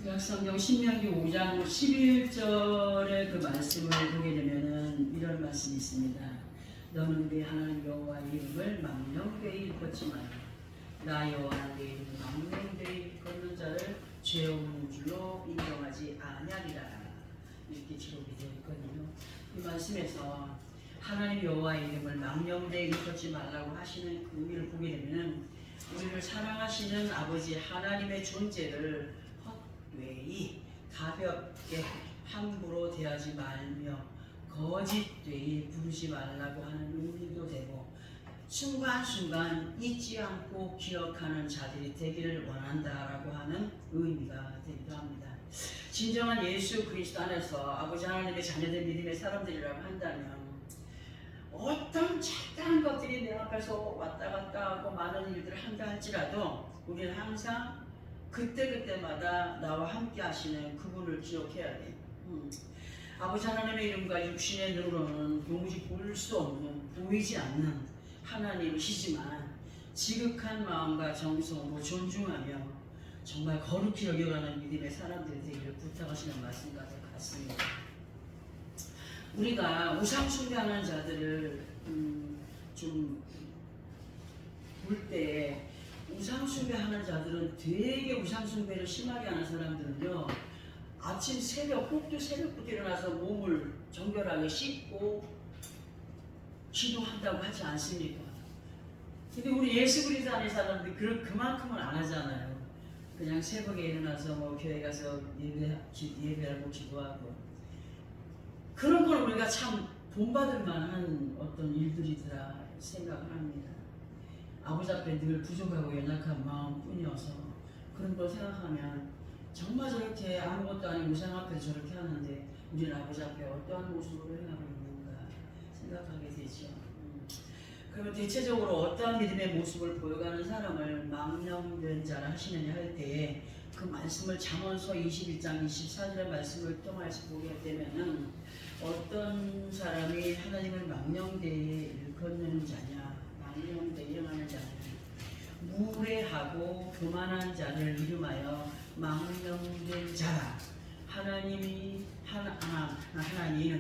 구약성경 신명기 5장 11절의 그 말씀을 보게 되면은 이런 말씀이 있습니다. 너는 네 하나님 여호와의 이름을 망령되이 일컫지 마라. 나 여호와는 네 이름을 망령되이 일컫는 자를 죄 없는 줄로 인정하지 아니하리라. 이렇게 기록이 되어 있거든요. 이 말씀에서 하나님 여호와의 이름을 망령되이 일컫지 말라고 하시는 그 의미를 보게 되면은 우리를 사랑하시는 아버지 하나님의 존재를 헛되이 가볍게 함부로 대하지 말며 거짓되이 부르지 말라고 하는 의미도 되고, 순간순간 잊지 않고 기억하는 자들이 되기를 원한다라고 하는 의미가 되기도 합니다. 진정한 예수 그리스도 안에서 아버지 하나님의 자녀된 믿음의 사람들이라고 한다면 어떤 작은 것들이 내 앞에서 왔다 갔다 하고 많은 일들을 한다 할지라도 우리는 항상 그때그때마다 나와 함께 하시는 그분을 기억해야 돼. 아버지 하나님의 이름과 육신의 눈으로는 도무지 볼 수 없는, 보이지 않는 하나님이시지만 지극한 마음과 정성으로 존중하며 정말 거룩히 여겨가는 믿음의 사람들이 되기를 부탁하시는 말씀과 같습니다. 우리가 우상 숭배하는 자들을 좀 볼 때, 우상 숭배하는 자들은 되게 우상 숭배를 심하게 하는 사람들은요, 아침 새벽, 꼭두 새벽부터 일어나서 몸을 정결하게 씻고 기도한다고 하지 않습니까? 근데 우리 예수 그리스도 안에 사람들이 그만큼은 안 하잖아요. 그냥 새벽에 일어나서 뭐 교회 가서 예배하고 기도하고, 그런 걸 우리가 참 본받을 만한 어떤 일들이더라 생각을 합니다. 아버지 앞에 늘 부족하고 연약한 마음뿐이어서 그런 걸 생각하면 정말 저렇게 아무것도 아닌 우상 앞에 저렇게 하는데 우리는 아버지 앞에 어떠한 모습으로 행하고 있는가 생각하게 되죠. 그러면 대체적으로 어떠한 믿음의 모습을 보여가는 사람을 망령된 자라 하시느냐 할 때에 그 말씀을 잠언서 21장 24절의 말씀을 통해서 보게 되면은 어떤 사람이 하나님을 망령되이 일컫는 자냐, 망령되이 행하는 자냐, 무례하고 교만한 자를 이름하여 망령된 자라. 하나님은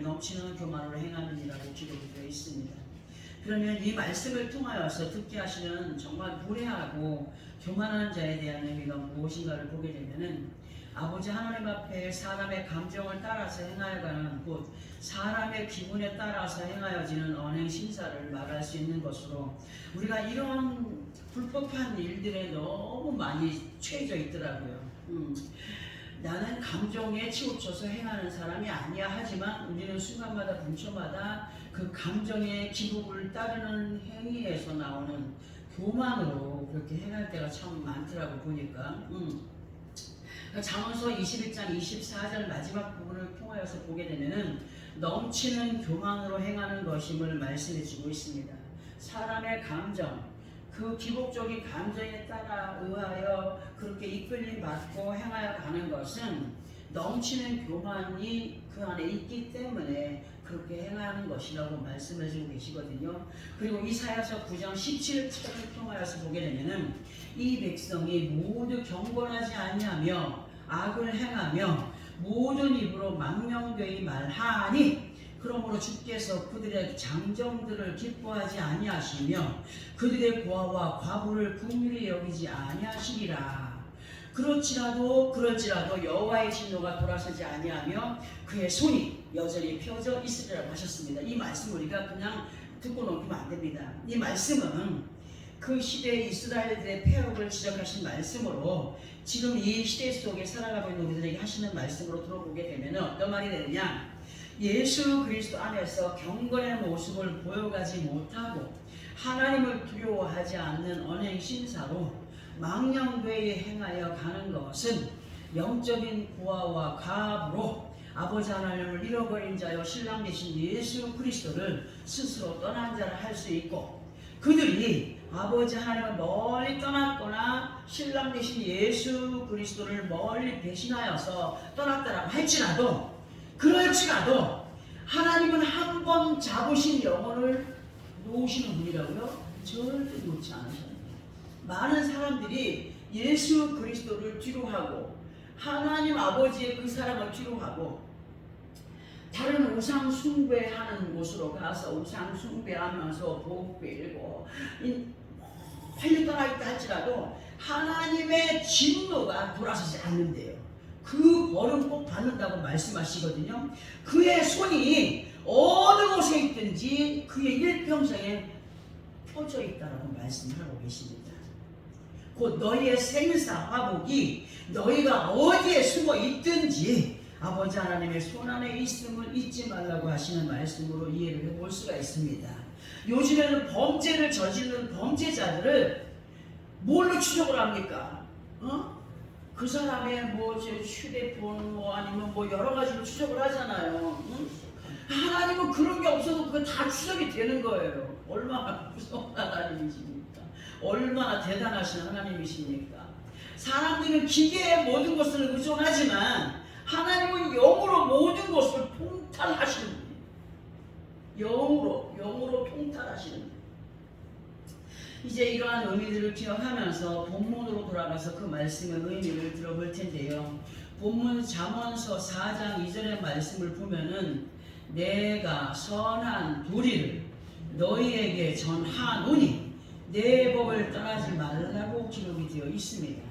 넘치는 교만으로 행하느니라고 기록이 되어 있습니다. 그러면 이 말씀을 통하여서 듣게 하시는 정말 무례하고 교만한 자에 대한 의미가 무엇인가를 보게 되면은 아버지 하나님 앞에 사람의 감정을 따라서 행하여가는 곳, 사람의 기분에 따라서 행하여지는 언행 심사를 말할 수 있는 것으로 우리가 이런 불법한 일들에 너무 많이 처해져 있더라고요. 나는 감정에 치우쳐서 행하는 사람이 아니야 하지만 우리는 순간마다 분초마다 그 감정의 기복을 따르는 행위에서 나오는 교만으로 그렇게 행할 때가 참 많더라고 보니까. 잠언서 21장 24절 마지막 부분을 통하여서 보게 되면은 넘치는 교만으로 행하는 것임을 말씀해 주고 있습니다. 사람의 감정, 그 기복적인 감정에 따라 의하여 그렇게 이끌림 받고 행하여 가는 것은 넘치는 교만이 그 안에 있기 때문에 그렇게 행하는 것이라고 말씀해 주고 계시거든요. 그리고 이사야서 9장 17절을 통하여서 보게 되면은 이 백성이 모두 경건하지 아니하며 악을 행하며 모든 입으로 망령되이 말하니 그러므로 주께서 그들의 장정들을 기뻐하지 아니하시며 그들의 고아와 과부를 긍휼히 여기지 아니하시리라. 그럴지라도 여호와의 진노가 돌아서지 아니하며 그의 손이 여전히 펴져 있으리라고 하셨습니다. 이 말씀 우리가 그냥 듣고 넘기면 안 됩니다. 이 말씀은 그 시대의 이스라엘들의 폐역을 지적하신 말씀으로 지금 이 시대 속에 살아가고 있는 우리들에게 하시는 말씀으로 들어보게 되면 어떤 말이 되느냐, 예수 그리스도 안에서 경건의 모습을 보여가지 못하고 하나님을 두려워하지 않는 언행 심사로 망령되이 행하여 가는 것은 영적인 고아와 가부로 아버지 하나님을 잃어버린 자여 신랑 되신 예수 그리스도를 스스로 떠난 자라 할 수 있고, 그들이 아버지 하나님을 멀리 떠났거나 신랑 되신 예수 그리스도를 멀리 배신하여서 떠났다라고 할지라도, 그럴지라도 하나님은 한 번 잡으신 영혼을 놓으시는 분이라고요? 절대 놓지 않으셨습니다. 많은 사람들이 예수 그리스도를 뒤로하고 하나님 아버지의 그 사랑을 기록하고 다른 우상 숭배하는 곳으로 가서 우상 숭배하면서 복 빌고 빨리 떠나있다 할지라도 하나님의 진노가 돌아서지 않는데요. 그 벌은 꼭 받는다고 말씀하시거든요. 그의 손이 어느 곳에 있든지 그의 일평생에 펴져 있다라고 말씀하고 계십니다. 곧 너희의 생사 화복이 너희가 어디에 숨어 있든지 아버지 하나님의 손안에 있음을 잊지 말라고 하시는 말씀으로 이해를 해볼 수가 있습니다. 요즘에는 범죄를 저지르는 범죄자들을 뭘로 추적을 합니까? 그 사람의 휴대폰 아니면 여러 가지로 추적을 하잖아요. 하나님은 그런 게 없어도 그거 다 추적이 되는 거예요. 얼마나 무서운 하나님이십니까? 얼마나 대단하신 하나님이십니까? 사람들은 기계의 모든 것을 의존하지만 하나님은 영으로 모든 것을 통탈하시는 분이에요. 영으로 통탈하시는 분이에요. 이제 이러한 의미들을 기억하면서 본문으로 돌아가서 그 말씀의 의미를 들어볼 텐데요. 본문 잠언서 4장 2절의 말씀을 보면은 내가 선한 도리를 너희에게 전하노니 내 법을 떠나지 말라고 기록이 되어 있습니다.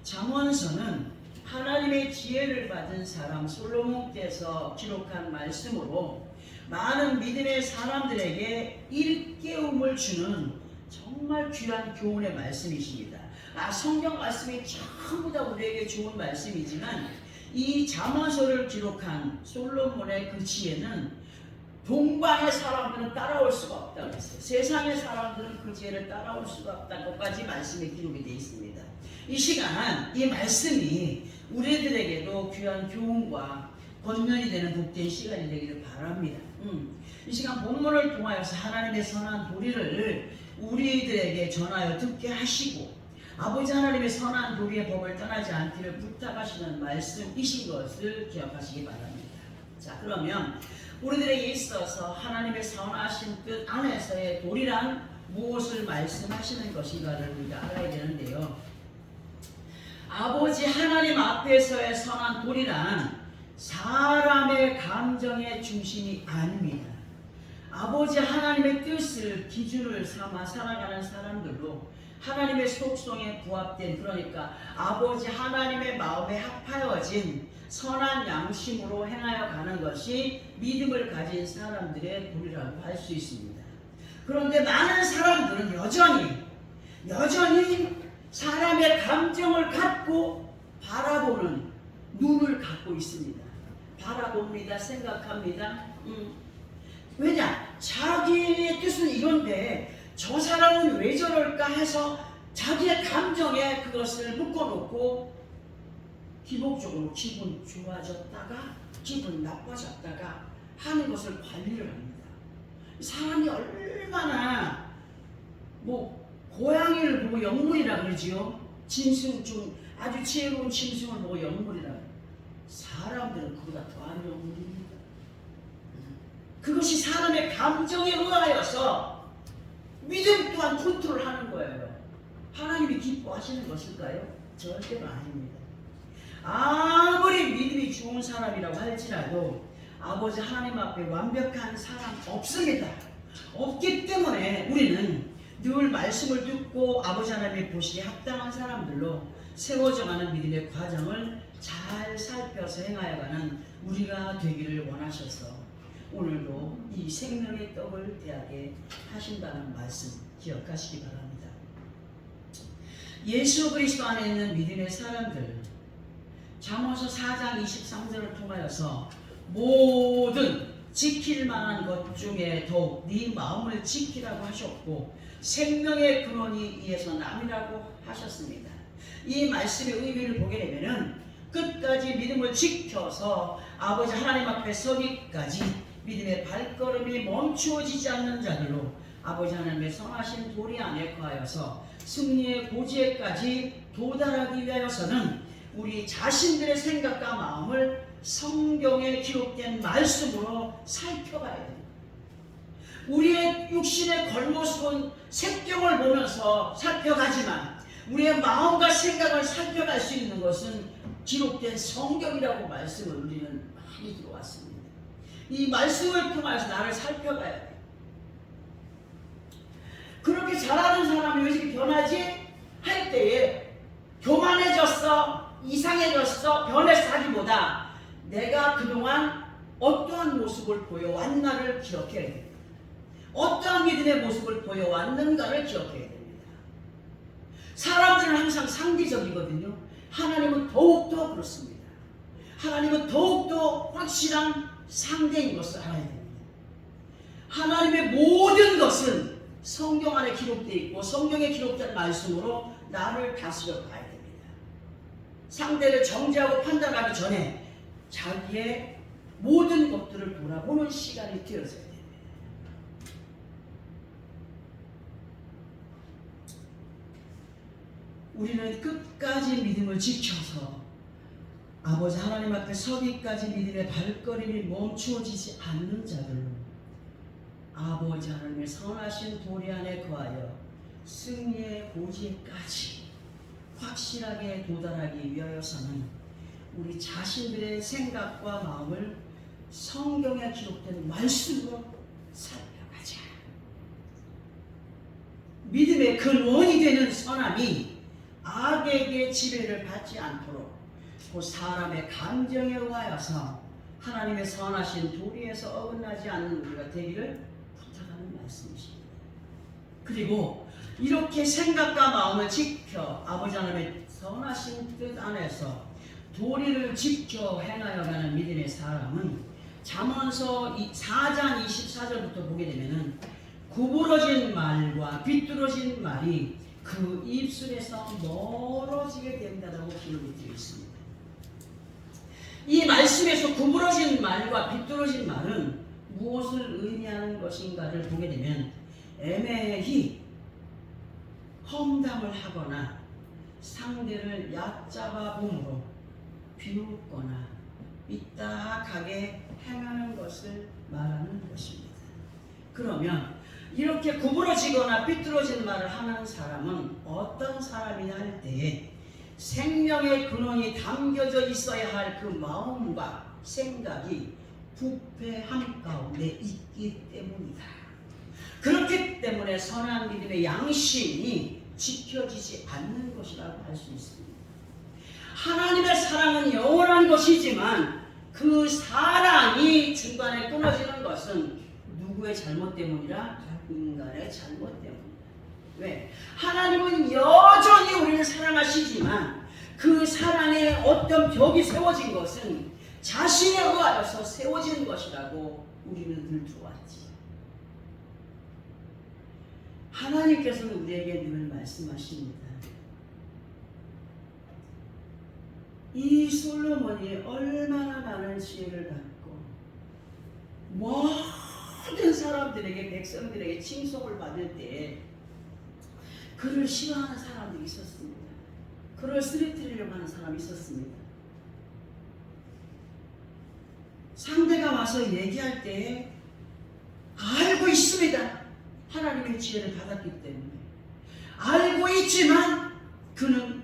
잠언서는 하나님의 지혜를 받은 사람 솔로몬께서 기록한 말씀으로 많은 믿음의 사람들에게 일깨움을 주는 정말 귀한 교훈의 말씀이십니다. 성경 말씀이 전부 다 우리에게 좋은 말씀이지만 이 잠언서를 기록한 솔로몬의 그 지혜는 동방의 사람들은 따라올 수가 없다고 했어요. 세상의 사람들은 그 지혜를 따라올 수가 없다는 것까지 말씀이 기록이 되어 있습니다. 이 시간 이 말씀이 우리들에게도 귀한 교훈과 권면이 되는 복된 시간이 되기를 바랍니다. 이 시간 본문을 통하여서 하나님의 선한 도리를 우리들에게 전하여 듣게 하시고 아버지 하나님의 선한 도리의 법을 떠나지 않기를 부탁하시는 말씀이신 것을 기억하시기 바랍니다. 자, 그러면 우리들에게 있어서 하나님의 선하신 뜻 안에서의 도리란 무엇을 말씀하시는 것인가를 우리가 알아야 되는데요. 아버지 하나님 앞에서의 선한 도리란 사람의 감정의 중심이 아닙니다. 아버지 하나님의 뜻을 기준을 삼아 살아가는 사람들로 하나님의 속성에 부합된, 그러니까 아버지 하나님의 마음에 합하여진 선한 양심으로 행하여 가는 것이 믿음을 가진 사람들의 도리라고 할 수 있습니다. 그런데 많은 사람들은 여전히 사람의 감정을 갖고 바라보는 눈을 갖고 있습니다. 바라봅니다. 생각합니다. 왜냐? 자기의 뜻은 이건데 저 사람은 왜 저럴까 해서 자기의 감정에 그것을 묶어놓고 기복적으로 기분 좋아졌다가 기분 나빠졌다가 하는 것을 관리를 합니다. 사람이 얼마나 고양이를 보고 영물이라 그러지요. 짐승 중 아주 지혜로운 짐승을 보고 영물이라 그래요. 사람들은 그보다 더한 영물입니다. 그것이 사람의 감정에 의하여서 믿음 또한 컨트롤하는 거예요. 하나님이 기뻐하시는 것일까요? 절대로 아닙니다. 아무리 믿음이 좋은 사람이라고 할지라도 아버지 하나님 앞에 완벽한 사람 없습니다. 없기 때문에 우리는 늘 말씀을 듣고 아버지 하나님의 보시기에 합당한 사람들로 세워져가는 믿음의 과정을 잘 살펴서 행하여가는 우리가 되기를 원하셔서 오늘도 이 생명의 떡을 대하게 하신다는 말씀 기억하시기 바랍니다. 예수 그리스도 안에 있는 믿음의 사람들, 잠언서 4장 23절을 통하여서 모든 지킬 만한 것 중에 더욱 네 마음을 지키라고 하셨고 생명의 근원이 이에서 남이라고 하셨습니다. 이 말씀의 의미를 보게 되면은 끝까지 믿음을 지켜서 아버지 하나님 앞에 서기까지 믿음의 발걸음이 멈추어지지 않는 자들로 아버지 하나님의 선하신 도리 안에 거하여서 승리의 고지에까지 도달하기 위하여서는 우리 자신들의 생각과 마음을 성경에 기록된 말씀으로 살펴봐야 됩니다. 우리의 육신의 겉모습은 색경을 보면서 살펴가지만 우리의 마음과 생각을 살펴갈 수 있는 것은 기록된 성경이라고 말씀을 우리는 많이 들어왔습니다. 이 말씀을 통해서 나를 살펴가야 돼. 그렇게 잘하는 사람이 왜 이렇게 변하지? 할 때에 교만해졌어, 이상해졌어, 변해서 하기보다 내가 그동안 어떠한 모습을 보여왔나를 기억해야 됩니다. 어떠한 믿음의 모습을 보여왔는가를 기억해야 됩니다. 사람들은 항상 상대적이거든요. 하나님은 더욱더 그렇습니다. 하나님은 더욱더 확실한 상대인 것을 알아야 됩니다. 하나님의 모든 것은 성경 안에 기록되어 있고 성경에 기록된 말씀으로 나를 다스려 봐야 됩니다. 상대를 정죄하고 판단하기 전에 자기의 모든 것들을 돌아보는 시간이 되어져야 됩니다. 우리는 끝까지 믿음을 지켜서 아버지 하나님 앞에 서기까지 믿음의 발걸음이 멈추어지지 않는 자들로 아버지 하나님의 선하신 도리 안에 거하여 승리의 고지에까지 확실하게 도달하기 위하여서는 우리 자신들의 생각과 마음을 성경에 기록된 말씀으로 살펴가자. 믿음의 근원이 되는 선함이 악에게 지배를 받지 않도록 그 사람의 감정에 의하여서 하나님의 선하신 도리에서 어긋나지 않는 우리가 되기를 부탁하는 말씀이십니다. 그리고 이렇게 생각과 마음을 지켜 아버지 하나님의 선하신 뜻 안에서 도리를 지켜 행하여가는 믿음의 사람은 잠언서 4장 24절부터 보게 되면은 구부러진 말과 비뚤어진 말이 그 입술에서 멀어지게 된다고 기록이 되어 있습니다. 이 말씀에서 구부러진 말과 비뚤어진 말은 무엇을 의미하는 것인가를 보게 되면 애매히 험담을 하거나 상대를 얕잡아 봄으로 비웃거나 삐딱하게 행하는 것을 말하는 것입니다. 그러면 이렇게 구부러지거나 삐뚤어진 말을 하는 사람은 어떤 사람이냐 할 때에 생명의 근원이 담겨져 있어야 할 그 마음과 생각이 부패함 가운데 있기 때문이다. 그렇기 때문에 선한 믿음의 양심이 지켜지지 않는 것이라고 할 수 있습니다. 하나님의 사랑은 영원한 것이지만 그 사랑이 중간에 끊어지는 것은 누구의 잘못 때문이라? 인간의 잘못 때문이다. 왜? 하나님은 여전히 우리를 사랑하시지만 그 사랑에 어떤 벽이 세워진 것은 자신에 의하여서 세워진 것이라고 우리는 늘 들어왔지. 하나님께서는 우리에게 늘 말씀하십니다. 이 솔로몬이 얼마나 많은 지혜를 받고 모든 사람들에게 백성들에게 칭송을 받을 때 그를 싫어하는 사람들이 있었습니다. 그를 쓰러뜨리려고 하는 사람이 있었습니다. 상대가 와서 얘기할 때 알고 있습니다. 하나님의 지혜를 받았기 때문에 알고 있지만 그는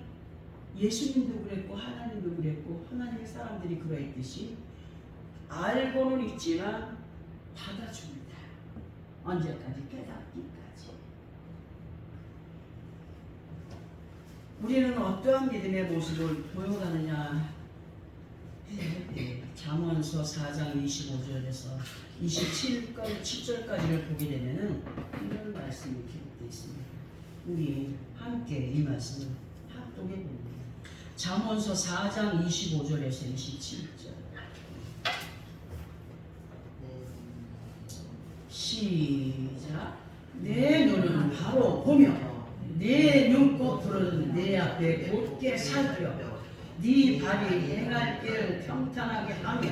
예수님도 그랬고 하나님도 그랬고 하나님의 사람들이 그러했듯이 알고는 있지만 받아줍니다. 언제까지? 깨닫기까지. 우리는 어떠한 믿음의 모습을 보여가느냐 잠언서 4장 25절에서 27절까지를 보게 되면은 이런 말씀이 기록되어 있습니다. 우리 함께 이 말씀을 합독해 봅니다. 잠언서 4장 25절에서 27절 시작. 내 눈은 바로 보며 내 눈꺼풀은 내 앞에 곧게 살펴 네 발이 행할 길을 평탄하게 하며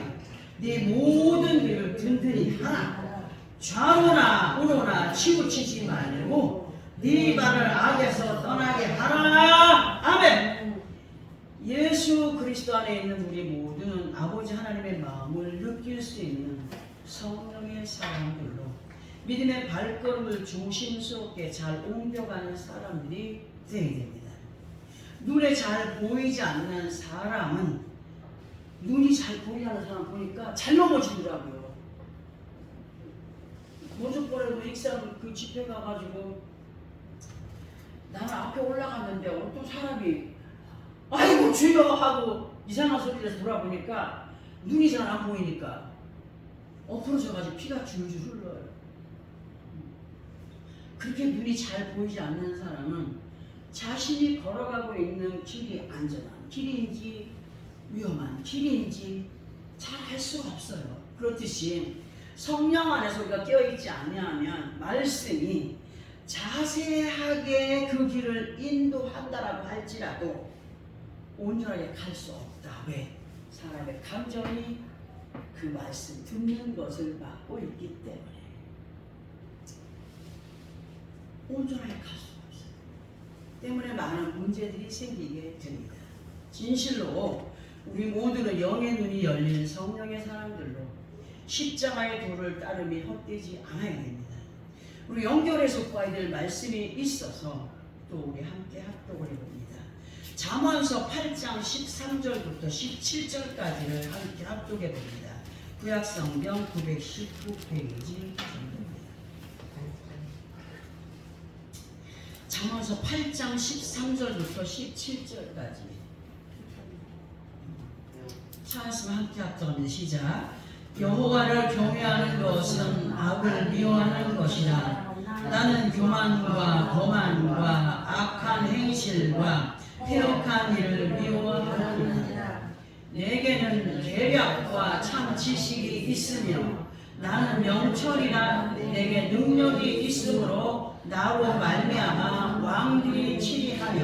네 모든 길을 든든히 하나 좌로나 우로나 치우치지 말고 네 발을 악에서 떠나게 하라. 아멘. 예수 그리스도 안에 있는 우리 모두는 아버지 하나님의 마음을 느낄 수 있는 성령의 사람들로 믿음의 발걸음을 조심스럽게 잘 옮겨가는 사람들이 되어야 됩니다. 눈에 잘 보이지 않는 사람은 눈이 잘 보이지 않는 사람 보니까 잘 넘어지더라고요. 모주보레도 익산 그 집회 가가지고 나는 앞에 올라갔는데 어떤 사람이 아이고 주여 하고 이상한 소리를 해서 돌아보니까 눈이 잘 안 보이니까 엎어져가지고 피가 줄줄 흘러요. 그렇게 눈이 잘 보이지 않는 사람은 자신이 걸어가고 있는 길이 안전한 길인지 위험한 길인지 잘 알 수가 없어요. 그렇듯이 성령 안에서 우리가 깨어있지 아니하면 말씀이 자세하게 그 길을 인도한다라고 할지라도 온전하게 갈 수 없다. 왜? 사람의 감정이 그 말씀 듣는 것을 막고 있기 때문에 온전하게 갈 수가 없어요. 때문에 많은 문제들이 생기게 됩니다. 진실로 우리 모두는 영의 눈이 열린 성령의 사람들로 십자가의 도를 따름이 헛되지 않아야 됩니다. 우리 연결해서 봐야 될 말씀이 있어서 또 우리 함께 합독을 해봅니다. 잠언서 8장 13절부터 17절까지를 함께 합독해 봅니다. 구약성경 919페이지 정도입니다. 잠언서 8장 13절부터 17절까지 찾았으면 함께 합독합니다. 시작. 여호와를 경외하는 것은 악을 미워하는 것이라. 나는 교만과 거만과 악한 행실과 패역한 일을 미워하노라. 내게는 계략과 참 지식이 있으며 나는 명철이라 내게 능력이 있으므로 나로 말미암아 왕들이 치리하며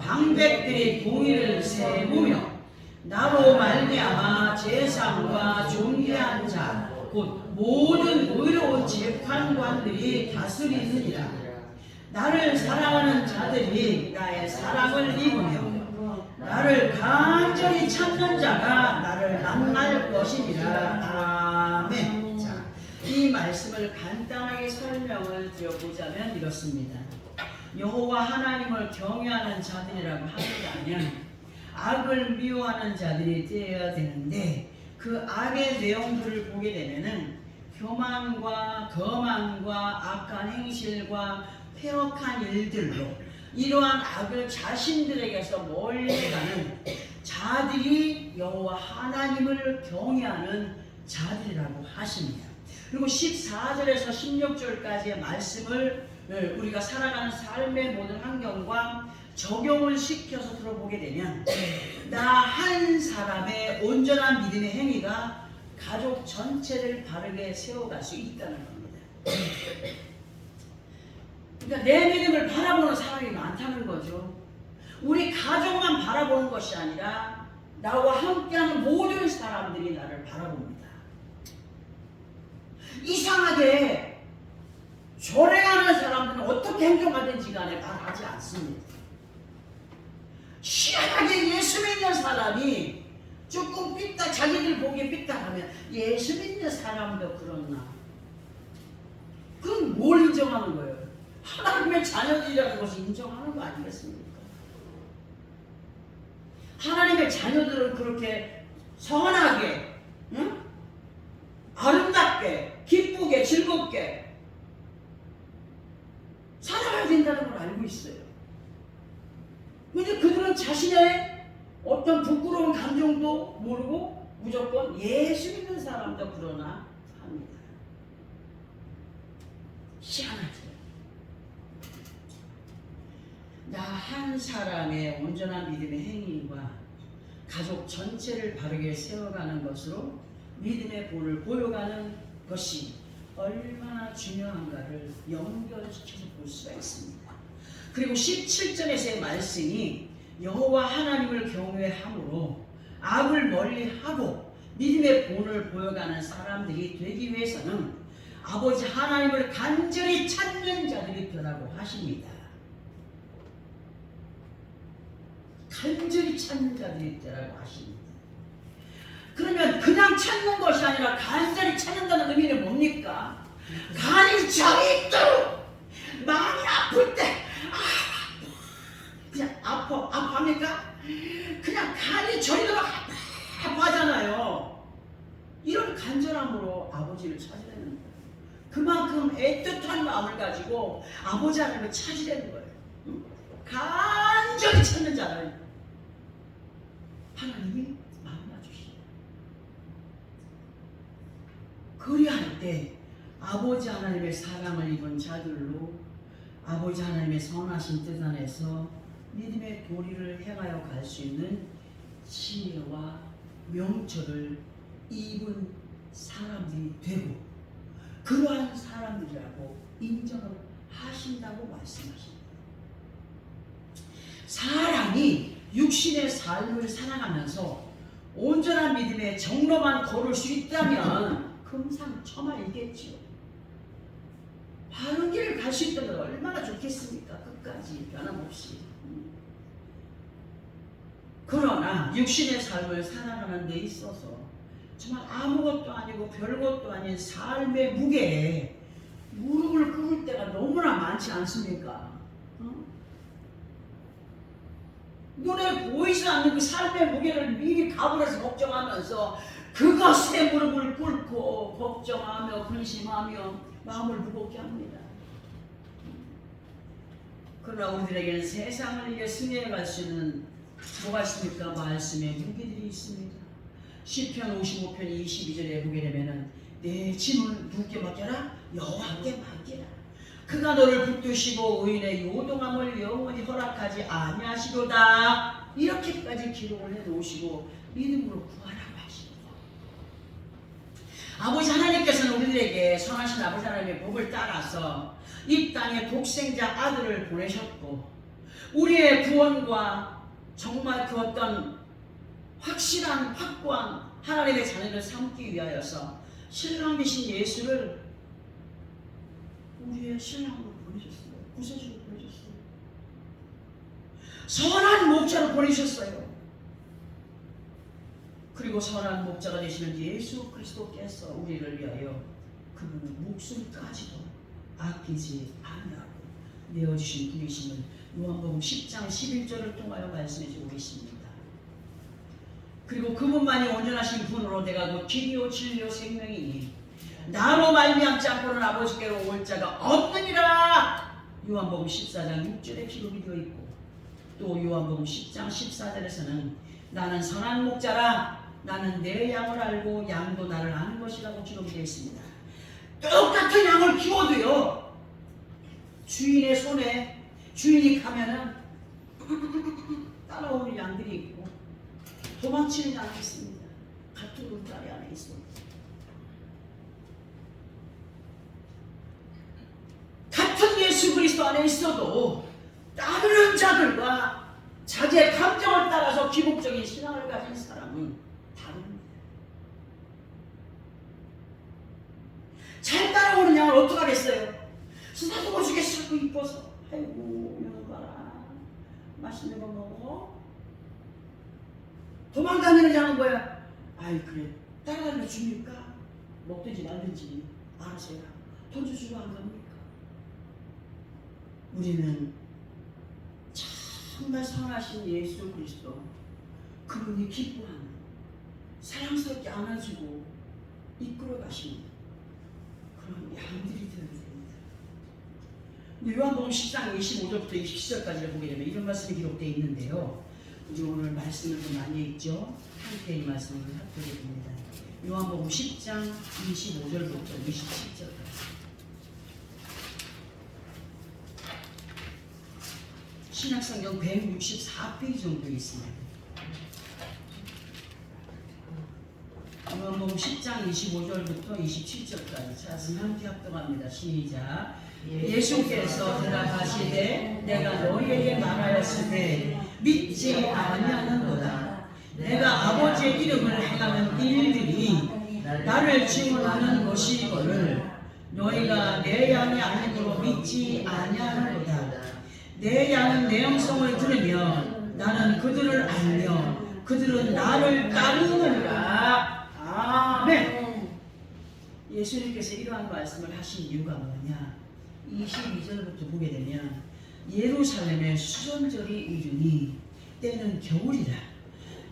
방백들이 공의를 세우며 나로 말미암아 재상과 존귀한 자 곧 모든 의로운 재판관들이 다스리느니라. 나를 사랑하는 자들이 나의 사랑을 입으며 나를 간절히 찾는 자가 나를 만날 것이니라. 아멘. 자, 이 말씀을 간단하게 설명을 드려보자면 이렇습니다. 여호와 하나님을 경외하는 자들이라고 한다면 악을 미워하는 자들이 되어야 되는데 그 악의 내용들을 보게 되면은 교만과 거만과 악한 행실과 패역한 일들로 이러한 악을 자신들에게서 멀리가는 자들이 여호와 하나님을 경외하는 자들이라고 하십니다. 그리고 14절에서 16절까지의 말씀을 우리가 살아가는 삶의 모든 환경과 적용을 시켜서 들어보게 되면 나 한 사람의 온전한 믿음의 행위가 가족 전체를 바르게 세워갈 수 있다는 겁니다. 그러니까 내 믿음을 바라보는 사람이 많다는 거죠. 우리 가족만 바라보는 것이 아니라 나와 함께하는 모든 사람들이 나를 바라봅니다. 이상하게 조례하는 사람들은 어떻게 행동하든지 간에 말하지 않습니다. 희한하게 예수 믿는 사람이 조금 삐딱 자기들 보기에 삐딱하면 예수 믿는 사람도 그렇나? 그건 뭘 인정하는 거예요? 하나님의 자녀들이라는 것을 인정하는 거 아니겠습니까? 하나님의 자녀들은 그렇게 선하게, 응? 아름답게, 기쁘게, 즐겁게 살아가야 된다는 걸 알고 있어요. 근데 그들은 자신의 어떤 부끄러운 감정도 모르고 무조건 예수 믿는 사람도 그러나 합니다. 희한하죠. 나 한 사람의 온전한 믿음의 행위와 가족 전체를 바르게 세워가는 것으로 믿음의 본을 보여가는 것이 얼마나 중요한가를 연결시켜서 볼 수가 있습니다. 그리고 17절에서의 말씀이 여호와 하나님을 경외함으로 악을 멀리하고 믿음의 본을 보여가는 사람들이 되기 위해서는 아버지 하나님을 간절히 찾는 자들이 되라고 하십니다. 간절히 찾는 자들이 되라고 하십니다. 그러면 그냥 찾는 것이 아니라 간절히 찾는다는 의미는 뭡니까? 간절히 있도록 마음이 아플 때 그냥 아파합니까? 그냥 간이 저리도록 아파하잖아요. 이런 간절함으로 아버지를 찾으려는 거예요. 그만큼 애틋한 마음을 가지고 아버지 하나님을 찾으려는 거예요. 간절히 찾는 자는 하나님이 마음 놔주시죠. 그리할 때 아버지 하나님의 사랑을 입은 자들로 아버지 하나님의 선하신 뜻 안에서 믿음의 도리를 행하여 갈 수 있는 지혜와 명철을 입은 사람들이 되고 그러한 사람들이라고 인정을 하신다고 말씀하십니다. 사람이 육신의 삶을 살아가면서 온전한 믿음의 정로만 걸을 수 있다면 금상첨화이겠지요. 바른 길을 갈 수 있다면 얼마나 좋겠습니까? 끝까지 변함없이. 그러나 육신의 삶을 살아가는 데 있어서 정말 아무것도 아니고 별것도 아닌 삶의 무게에 무릎을 꿇을 때가 너무나 많지 않습니까? 눈에 보이지 않는 그 삶의 무게를 미리 가불해서 걱정하면서 그것에 무릎을 꿇고 걱정하며 근심하며 마음을 무겁게 합니다. 그러나 우리들에게는 세상을 이겨 승리해 갈 수 있는 뭐가 있습니까? 말씀의 무기들이 있습니다. 시편 55편 22절에 보게 되면은 내 짐을 누구께 맡겨라? 여호와께 맡기라. 그가 너를 붙드시고 의인의 요동함을 영원히 허락하지 아니하시도다. 이렇게까지 기록을 해놓으시고 믿음으로 구하라고 하십니다. 아버지 하나님께서는 우리들에게 선하신 아버지 하나님의 법을 따라서 이 땅에 독생자 아들을 보내셨고 우리의 구원과 정말 그 어떤 확실한 확고한 하나님의 자녀를 삼기 위하여서 신랑이신 예수를 우리의 신랑으로 보내셨어요. 구세주로 보내셨어요. 선한 목자로 보내셨어요. 그리고 선한 목자가 되시는 예수 그리스도께서 우리를 위하여 그분의 목숨까지도 아끼지 아니하고 내어주신 분이심을 요한복음 10장 11절을 통하여 말씀해주고 계십니다. 그리고 그분만이 온전하신 분으로 내가 곧 길이요 진리요 생명이니 나로 말미암지 않고는 아버지께로 올 자가 없느니라. 요한복음 14장 6절에 기록이 되어 있고 또 요한복음 10장 14절에서는 나는 선한 목자라 나는 내 양을 알고 양도 나를 아는 것이라고 기록이 되어 있습니다. 똑같은 양을 키워도요 주인의 손에 주인이 가면은 따라오는 양들이 있고 도망치는 양이 있습니다. 같은 울타리 안에 있습니다. 같은 예수 그리스도 안에 있어도 따르는 자들과 자기의 감정을 따라서 기복적인 신앙을 가진 사람은 다릅니다. 잘 따라오는 양을 어떡하겠어요? 수다도 모르겠어. 이뻐서 아이고 이놈 봐라 맛있는 거 먹어. 도망다니는 양은 뭐야? 아이 그래 따라다녀 줍니까? 먹든지 말든지 알아서 해라. 돈 주시고 안 갑니까? 우리는 정말 선하신 예수 그리스도 그분이 기뻐하는 사랑스럽게 안아주고 이끌어 가시는 그런 양들이 되어야 됩니다. 요한복음 10장 25절부터 27절까지를 보게 되면 이런 말씀이 기록되어 있는데요. 우리 오늘 말씀을 좀 많이 읽죠. 함께 이 말씀을 합독해 봅니다. 요한복음 10장 25절부터 27절까지. 신약성경 164페이지 정도 있습니다. 요한복음 10장 25절부터 27절까지 찾으면 함께 합독합니다. 시작. 예수께서 대답하시되 내가 너희에게 말하였으되 믿지 아니하는도다. 내가 아버지의 이름을 행하는 일들이 나를 증언하는 것이거늘 너희가 내 양이 아니므로 믿지 아니하는도다. 내 양은 내 음성을 들으면 나는 그들을 알며 그들은 나를 따르느니라. 아멘. 예수님께서 이러한 말씀을 하신 이유가 뭐냐? 22절부터 보게 되면 예루살렘에 수전절이 이르니 때는 겨울이라.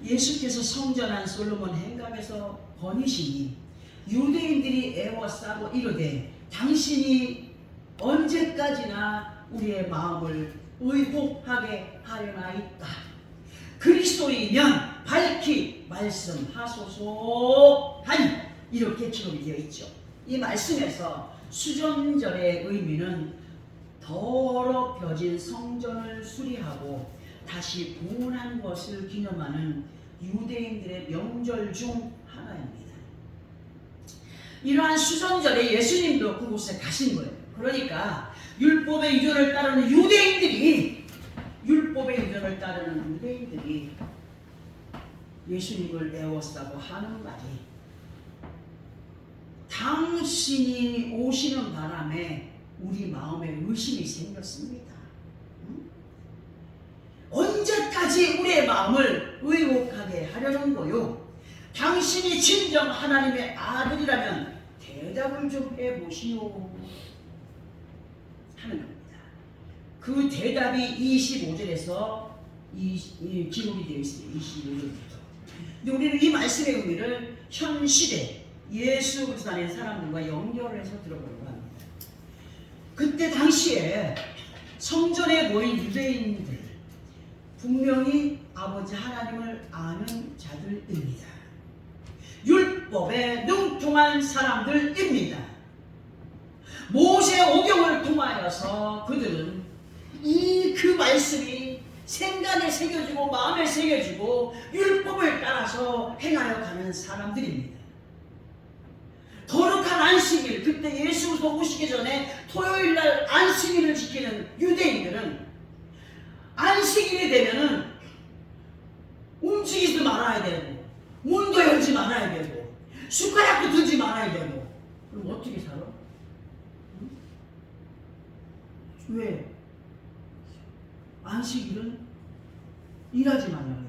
예수께서 성전 안 솔로몬 행각에서 거니시니 유대인들이 애워싸고 이르되 당신이 언제까지나 우리의 마음을 의혹하게 하려나이까. 그리스도이면 밝히 말씀하소서 하니 이렇게 기록이 되어 있죠. 이 말씀에서 수전절의 의미는 더럽혀진 성전을 수리하고 다시 부흥한 것을 기념하는 유대인들의 명절 중 하나입니다. 이러한 수전절에 예수님도 그곳에 가신 거예요. 그러니까 율법의 유전을 따르는 유대인들이 예수님을 애워싸고 하는 말이, 당신이 오시는 바람에 우리 마음에 의심이 생겼습니다. 언제까지 우리의 마음을 의혹하게 하려는 거요? 당신이 진정 하나님의 아들이라면 대답을 좀 해보시오 하는 겁니다. 그 대답이 25절에서 기록이 되어 있습니다. 25절부터. 근데 우리는 이 말씀의 의미를 현 시대 예수 그리스도 안에 사람들과 연결해서 들어보려고 합니다. 그때 당시에 성전에 모인 유대인들, 분명히 아버지 하나님을 아는 자들입니다. 율법에 능통한 사람들입니다. 모세 오경을 통하여서 그들은 그 말씀이 생각에 새겨지고 마음에 새겨지고 율법을 따라서 행하여 가는 사람들입니다. 거룩한 안식일, 그때 예수 그리스도 오시기 전에 토요일날 안식일을 지키는 유대인들은 안식일이 되면은 움직이지 말아야 되고 문도 열지 말아야 되고 숟가락도 들지 말아야 되고. 그럼 어떻게 살아? 응? 왜? 안식일은 일하지 말라고 했다.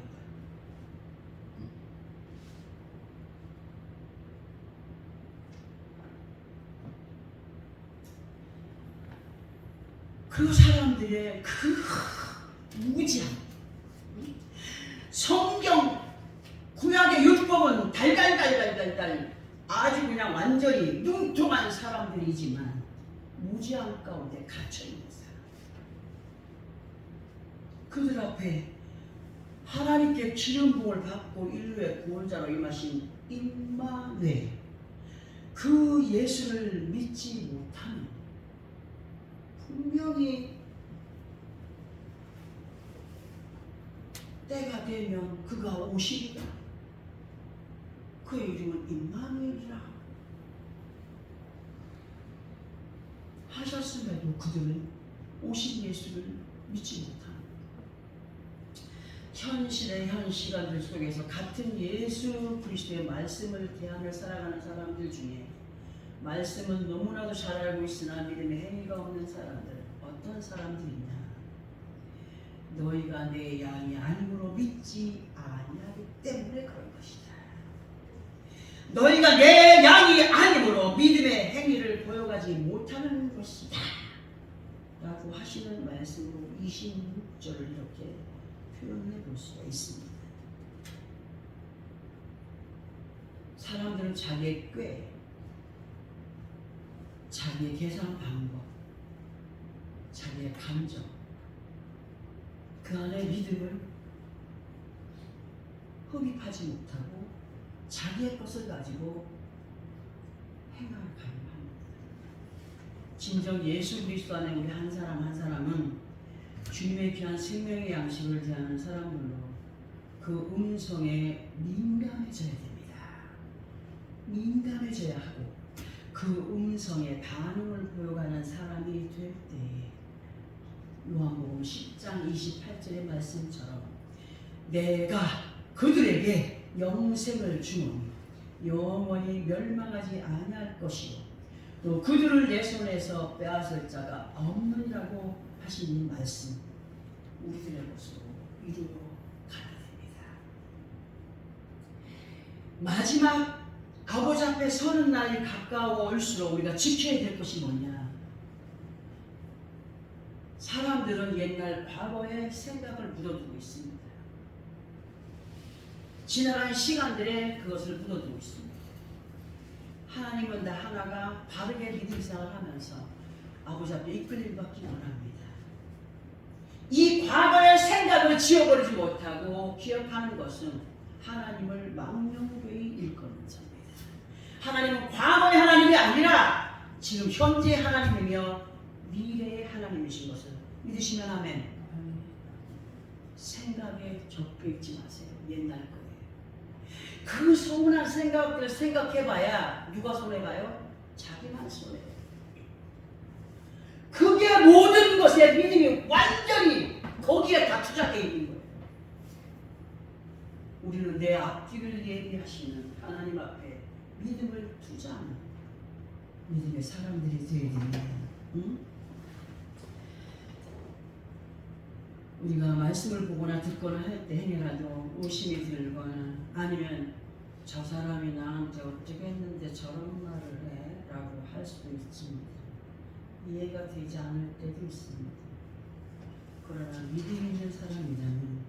그 사람들의 그 무지함, 성경 구약의 율법은 달달달달달달 아주 그냥 완전히 능통한 사람들이지만 무지함 가운데 갇혀있는 사람, 그들 앞에 하나님께 기름부음을 받고 인류의 구원자로 임하신 임마누엘, 그 예수를 믿지 못하는, 분명히 때가 되면 그가 오시리라, 그의 이름은 임마누엘이라 하셨음에도 그들은 오신 예수를 믿지 못합니다. 현실의 현 시간들 속에서 같은 예수 그리스도의 말씀을 대하며 살아가는 사람들 중에 말씀은 너무나도 잘 알고 있으나 믿음의 행위가 없는 사람들, 어떤 사람들이냐? 너희가 내 양이 아니므로 믿지 아니하기 때문에 그런 것이다. 너희가 내 양이 아니므로 믿음의 행위를 보여가지 못하는 것이다 라고 하시는 말씀으로 26절을 이렇게 표현해 볼 수가 있습니다. 사람들은 자기의 꾀, 자기의 계산 방법, 자기의 감정, 그 안에 믿음을 흡입하지 못하고 자기의 것을 가지고 행하려고 합니다. 진정 예수 그리스도 안에 우리 한 사람 한 사람은 주님의 귀한 생명의 양식을 대하는 사람들로 그 음성에 민감해져야 됩니다. 민감해져야 하고 그 음성에 반응을 보여가는 사람이 될 때 요한복음 10장 28절의 말씀처럼 내가 그들에게 영생을 주노니 영원히 멸망하지 아니할 것이요 또 그들을 내 손에서 빼앗을 자가 없느니라고 하신 이 말씀, 우리들의 것으로 이루어 가야 됩니다. 마지막 아버지 앞에 서는 날이 가까워 올수록 우리가 지켜야 될 것이 뭐냐? 사람들 사람들은 옛날 과거의 생각을 묻어두고 있습니다. 지나간 시간들에 그것을 묻어두고 있습니다. 하나님은 나 하나가 바르게 믿음 생활을 하면서 아버지 앞에 이끌림 받기 원합니다. 이 과거의 생각을 지워버리지 못하고 기억하는 것은 하나님을 망령되이 일컫는 자입니다. 하나님은 과거의 하나님이 아니라 지금 현재 하나님이며 미래의 하나님이신 것을 믿으시면 아멘. 생각에 적혀 있지 마세요. 옛날 거예요. 그 소문난 생각을 생각해봐야 누가 손해봐요? 자기만 손해요. 그게 모든 것에 믿음이 완전히 거기에 다 투자되어 있는 거예요. 우리는 내 앞길을 예비하시는 하나님 앞에 믿음을 투자하는 믿음의 사람들이 되어야 됩니다. 응? 우리가 말씀을 보거나 듣거나 할 때 행여라도 의심이 들거나 아니면 저 사람이 나한테 어떻게 했는데 저런 말을 해? 라고 할 수도 있습니다. 이해가 되지 않을 때도 있습니다. 그러나 믿음 있는 사람이라면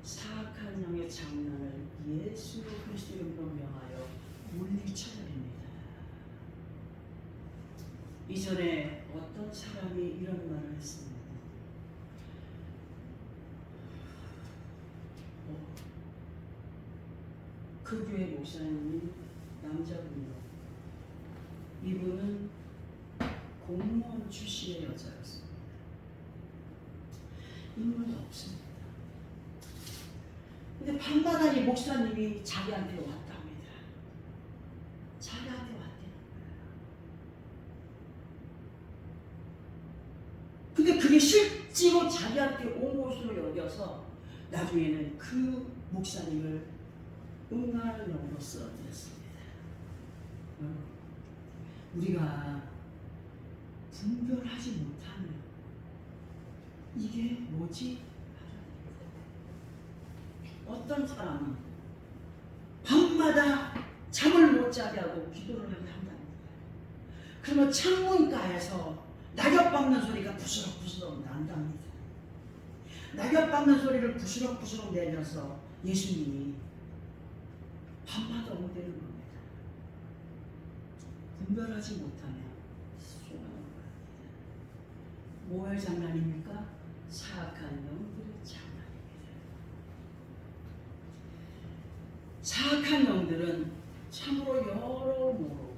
사악한 영의 장난을 예수 그리스도 이름으로 명하여 물리쳐야 됩니다. 이전에 어떤 사람이 이런 말을 했습니다. 그 교회 목사님이 남자분이요. 이분은 공무원 출신의 여자였습니다. 인물도 없습니다. 근데 밤마다 이 목사님이 자기한테 왔답니다. 자기한테 왔대요. 근데 그게 실제로 자기한테 온 것으로 여겨서 나중에는 그 목사님을 음란한 영으로 쓰러뜨렸습니다. 우리가 분별하지 못하면 이게 뭐지? 어떤 사람은 밤마다 잠을 못 자게 하고 기도를 하게 한답니다. 그러면 창문가에서 낙엽 밟는 소리가 부스럭부스럭 난답니다. 낙엽 밟는 소리를 부스럭부스럭 내면서 예수님이 밤마다 오되는 겁니다. 분별하지 못하면 쏘아오는 겁니다. 뭐의 장난입니까? 사악한 영들의 장난입니다. 사악한 영들은 참으로 여러모로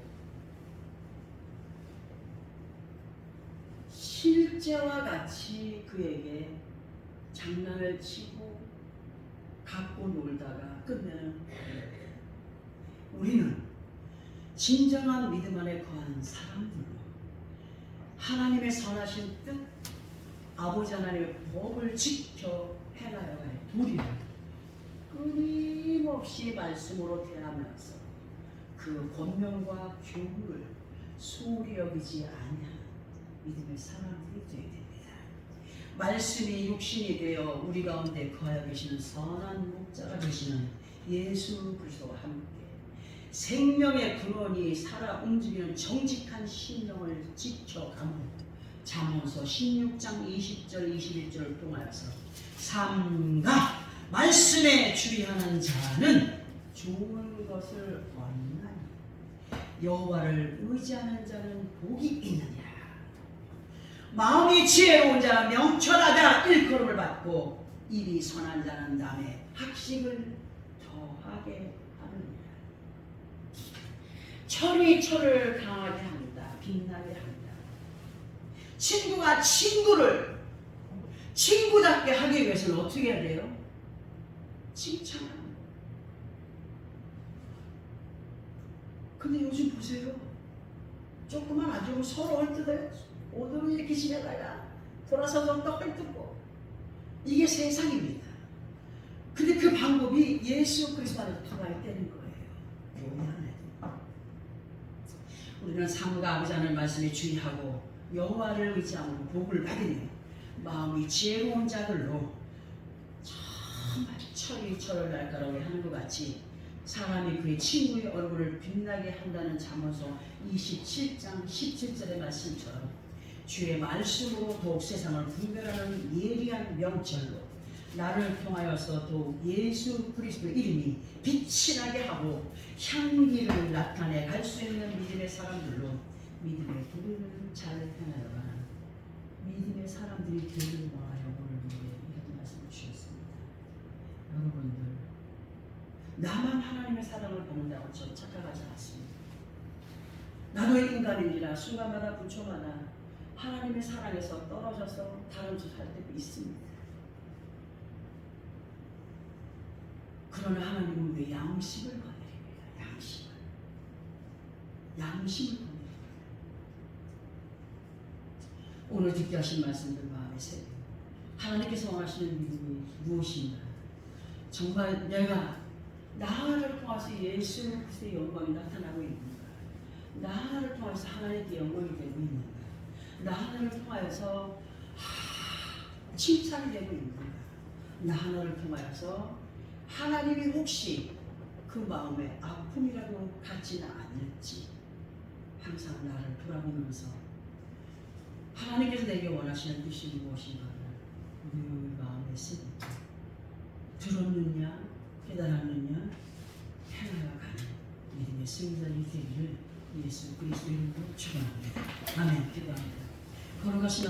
실제와 같이 그에게 장난을 치고 갖고 놀다가 끝내는 우리는 진정한 믿음 안에 거하는 사람들로 하나님의 선하신 뜻, 아버지 하나님의 법을 지켜 해나가야 할 도리를 끊임없이 말씀으로 대하면서 그 권면과 교훈을 소홀히 여기지 아니하는 믿음의 사람들이 되어야 됩니다. 말씀이 육신이 되어 우리 가운데 거하여 계시는 선한 목자가 되시는 예수 그리스도와 함께 생명의 근원이 살아 움직이는 정직한 심령을 지켜가며 잠언서 16장 20절 21절을 통하여서 삼가 말씀에 주의하는 자는 좋은 것을 얻나니 여호와를 의지하는 자는 복이 있느니라. 마음이 지혜로운 자는 명철하다 일컬음을 받고 입이 선한 자는 남의 학식을 더하게 하느니라. 철이 철을 강하게 한다. 빛나게 한다. 친구가 친구를 친구답게 하기 위해서는 어떻게 해야 돼요? 칭찬하는 거. 근데 요즘 보세요. 조금만 안 좋으면 서로 헐뜯어요. 오늘은 이렇게 지내다가 돌아서서 또 헐뜯고. 이게 세상입니다. 근데 그 방법이 예수 그리스도 안에서 들어갈 때는 거예요. 교회 안에. 우리는 삼가 아버지 하나님 말씀에 주의하고 여호와를 의지함으로 복을 받으니 마음이 지혜로운 자들로 정말 철이 철을 날카롭게 하는 것 같이 사람이 그의 친구의 얼굴을 빛나게 한다는 잠언서 27장 17절의 말씀처럼 주의 말씀으로 더욱 세상을 분별하는 예리한 명철로 나를 통하여서 더욱 예수 그리스도의 이름이 빛이 나게 하고 향기를 나타내 갈 수 있는 믿음의 사람들로 믿음의 길을 잘 행하여라. 믿음의 사람들이 되길 원하여 오늘 이런 말씀을 주셨습니다. 여러분들, 나만 하나님의 사랑을 받는다고 저 착각하지 않습니다. 나도 인간이니라 순간마다 분초마다 하나님의 사랑에서 떨어져서 다른 짓 할 때도 있습니다. 그러나 하나님은 왜 양식을 거느립니다. 양식을 거느립니다. 오늘 듣게 하신 말씀들 마음에 새겨 하나님께서 원하시는 믿음이 무엇인가? 정말 내가 나를 통해서 예수 그리스도의 영광이 나타나고 있는가? 나를 통해서 하나님께 영광이 되고 있는가? 나를 통하여서 칭찬이 되고 있는가? 나를 통하여서 하나님이 혹시 그 마음에 아픔이라도 갖지는 않을지 항상 나를 돌아보면서 하나님께서 내게 원하시는 뜻이 무엇인가를 늘 마음에 새기고 들었느냐 깨달았느냐 행하여가는 믿음의 승리자이 되기를 예수 그리스도 이름으로 축원합니다. 아멘. 기도합니다. 걸어가시는